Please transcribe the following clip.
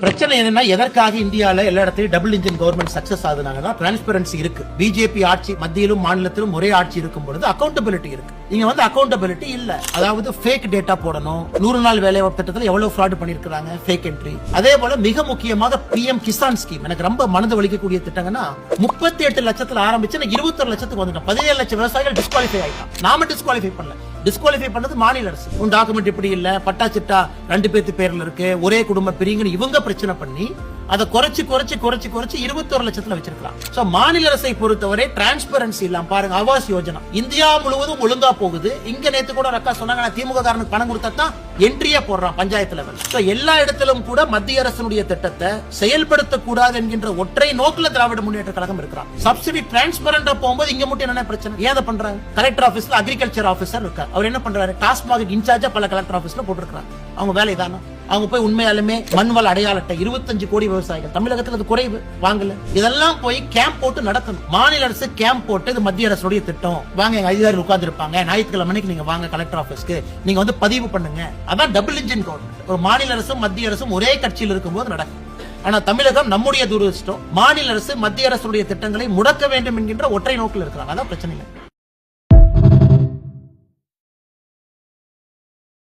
பிரச்சனை என்னன்னா எதற்காக இந்தியால எல்லா இடத்துலயும் டபுள் இன்ஜின் கவர்மெண்ட் சக்சஸ் ஆகுதுனாங்கன்னா டிரான்ஸ்பரன்சி இருக்கு. பிஜேபி ஆட்சி மத்தியிலும் மாநிலத்திலும் ஒரே ஆட்சி இருக்கும் பொழுது அக்கௌண்டபிலிட்டி இருக்கு. இங்க வந்து அக்கௌண்டபிலிட்டி இல்ல. அதாவது ஃபேக் டேட்டா போடணும். 100 நாள் வேலை வாய்ப்பு திட்டத்தில் எவ்வளவு ஃப்ராட் பண்ணிருக்காங்க, ஃபேக் என்ட்ரி. அதே போல மிக முக்கியமாக பிஎம் கிசான் ஸ்கீம் எனக்கு ரொம்ப மனது வலிக்கக்கூடிய திட்டங்கன்னா 38 லட்சத்துல ஆரம்பிச்சு 21 லட்சத்துக்கு வந்துட்டோம். 17 லட்சம் விவசாயிகள் டிஸ்குவாலிஃபை ஆயிட்டான். நாம டிஸ்குவாலிஃபை பண்ணல. டிஸ்குவாலிஃபை பண்ணது மாநில அரசு. உன் டாக்குமெண்ட் இப்படி இல்ல, பட்டா சிட்டா 2 பேத்து பேர்ல இருக்கு, ஒரே குடும்ப பிரிங்கன்னு இவங்க பிரச்சனை பண்ணி அதை குறைச்சு 21 லட்சத்துல வச்சிருக்கலாம். சோ மாநில அரசை பொறுத்தவரை டிரான்ஸ்பரன்சி இல்லாம பாருங்க. ஆவாஸ் யோஜனா இந்தியா முழுவதும் ஒழுங்கா போகுது. இங்க நேத்து கூட ரக்கா சொன்னாங்க, திமுக காரனுக்கு பணம் கொடுத்தா தான் என்ட்ரியா போடுறான் பஞ்சாயத்து லெவல். சோ எல்லா இடத்திலும் கூட மத்திய அரசினுடைய திட்டத்தை செயல்படுத்த கூடாது என்கின்ற ஒற்றை நோக்கில திராவிட முன்னேற்ற கழகம் இருக்கிறான். சப்சிடி டிரான்ஸ்பரண்டா போகும்போது இங்க மட்டும் என்ன பிரச்சனை? ஏன் பண்றாங்க? கலெக்டர் ஆபீஸ்ல அக்ரிகல்ச்சர் ஆபீசர் இருக்கார். அவர் என்ன பண்றாரு? டாஸ்மாக் இன்சார்ஜா பல கலெக்டர் ஆபீஸ்ல போட்டிருக்காங்க. அவங்க வேலை தானே. அவங்க போய் உண்மையாலுமே மண்வள அடையாள அட்டை 25 கோடி விவசாயிகள் தமிழகத்தில் அது குறைவு வாங்கல. இதெல்லாம் போய் கேம்ப் போட்டு நடத்தணும். மாநில அரசு கேம்ப் போட்டு இது மத்திய அரசுடைய திட்டம். வாங்க எங்க அதிகாரி உட்கார்ந்து இருப்பாங்க. ஞாயிற்றுக்கிழமை நீங்க வாங்க கலெக்டர் ஆபீஸ்க்கு, நீங்க வந்து பதிவு பண்ணுங்க. அதான் டபுள் இன்ஜின் கவர்மெண்ட். ஒரு மாநில அரசும் மத்திய அரசும் ஒரே கட்சியில் இருக்கும்போது நடக்கும். ஆனா தமிழகம் நம்முடைய துரதிர்ஷ்டம். மாநில அரசு மத்திய அரசுடைய திட்டங்களை முடக்க வேண்டும் என்கின்ற ஒற்றை நோக்கில் இருக்கிறாங்க. அதான் பிரச்சனை.